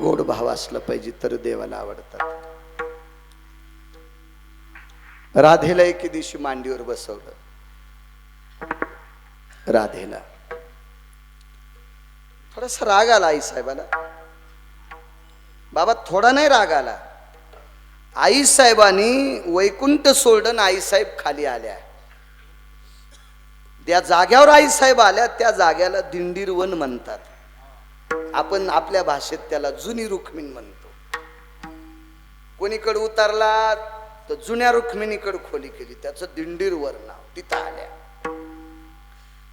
गोड भाव असला पाहिजे तर देवाला आवडतात. राधेला एके दिवशी मांडीवर बसवलं. राधेला थोडासा राग आला आई साहेबाला. बाबा थोडा नाही राग आला. आई साहेबांनी वैकुंठ सोडून आई साहेब खाली आल्या. त्या जाग्यावर आई साहेब आल्या त्या जाग्याला दिंडीरवन म्हणतात. आपण आपल्या भाषेत त्याला जुनी रुक्मिणी म्हणतो. कोणीकडे उतरला तर जुन्या रुक्मिणीकडे खोली केली, त्याचं दिंडीरवर नाव. तिथं आल्या.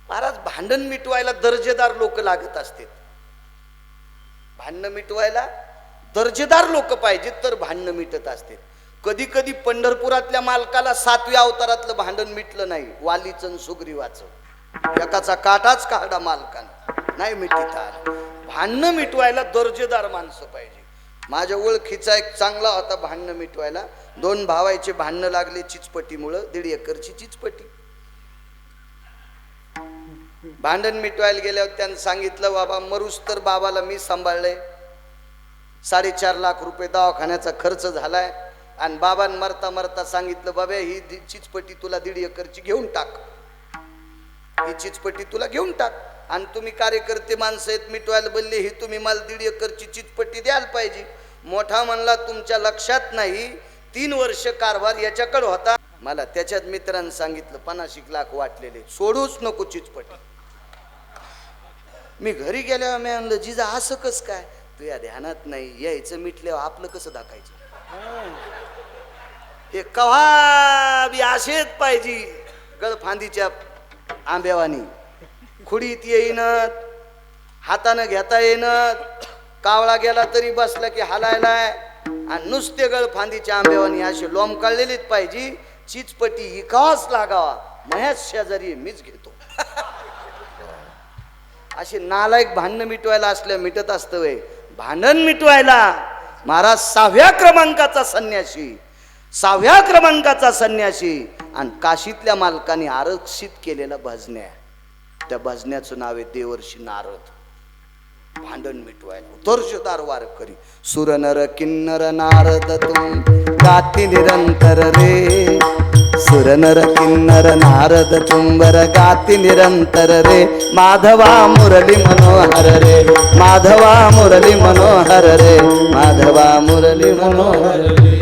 महाराज भांडण मिटवायला दर्जेदार लोक लागत असतात. भांडण मिटवायला दर्जेदार लोक पाहिजेत तर भांडण मिटत असते. कधी कधी पंढरपुरातल्या मालकाला 7व्या अवतारातलं भांडण मिटलं नाही. वालीचं सुग्रीवाचं एकाचा काटाच काढा मालकानं नाही मिटित आलं. भांडण मिटवायला दर्जेदार माणसं पाहिजे. माझ्या ओळखीचा एक चांगला होता भांडण मिटवायला. 2 भावाचे भांडण लागले चिचपटीमुळं. 1.5 एकरची चिचपटी. भांडण मिटवायला गेल्यावर त्यानं सांगितलं बाबा मरूस तर बाबाला मी सांभाळलंय. 4.5 लाख रुपये दवाखान्याचा खर्च झालाय. आणि बाबांनी मरता मरता सांगितलं बाबा ही चिचपटी तुला 1.5 एकरची घेऊन टाक. ही चिचपटी तुला घेऊन टाक. आणि तुम्ही कार्यकर्ते माणसं आहेत मिटवायला बोलले ही तुम्ही मला 1.5 एकरची चिचपटी द्यायला पाहिजे. मोठा म्हणला तुमच्या लक्षात नाही 3 वर्ष कारभार याच्याकडे होता. मला त्याच्यात मित्रांनी सांगितलं 50 लाख वाटलेले सोडूच नको चिचपटी. मी घरी गेल्यावर मी म्हणलं जिजा असं कस काय. तुझ्या ध्यानात नाही यायचं मिटल्यावर आपलं कसं दाखायचं. हे कव्हा बी असेच पाहिजे. गळफांदीच्या आंब्यावानी खुडीत येईन, हातानं घेता येईन. कावळा गेला तरी बसला की हालायलाय. आणि नुसते गळफांदीच्या आंब्यावानी असे लोंबकाळलेलीच पाहिजे. चिचपटी इकावाच लागावा. मह्याच शेजारी मीच घेतो. असे नालायक भांडण मिटवायला असल्या मिटत असतं वे. भांडण मिटवायला महाराज 6व्या क्रमांकाचा संन्यासी, 6व्या क्रमांकाचा संन्यासी. आणि काशीतल्या मालकाने आरक्षित केलेला भजन्या. त्या भजन्याचं नाव आहे देवर्षी नारद. भांडण मिटवायला दर्जेदार वारकरी. सुरनर किन्नर नारद तुम गाती निरंतर रे. सुरनर किन्नर नारद तुंबर गाती निरंतर रे. माधवा मुरली मनोहर रे. माधवा मुरली मनोहर रे. माधवा मुरली मनोहर रे.